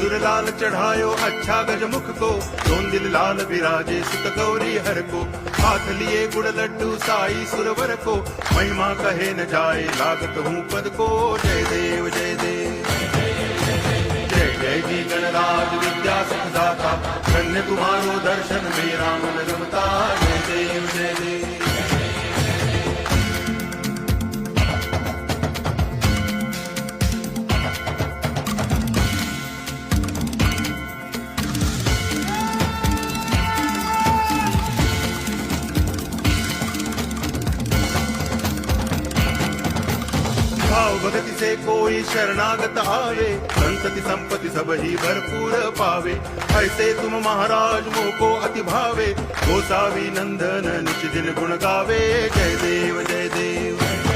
सिंदूर लाल चढ़ायो अच्छा गजमुख को, दोन दिल लाल विराजे सुत गौरी हर को, हाथ लिए गुड़ लड्डू साई सुरवर को, महिमा कहे न जाए लागत हूँ पद को। जय देव जय देव जय जय जी गणराज विद्या सुखदाता, धन्य तुम्हारो दर्शन मेरा मन रमता। जय देव जय देव भाव भगति से कोई शरणागत आवे, संतति संपत्ति सब ही भरपूर पावे। ऐसे तुम महाराज मोको अति भावे, गोसावी नंदन निच दिन गुण गावे। जय देव जय देव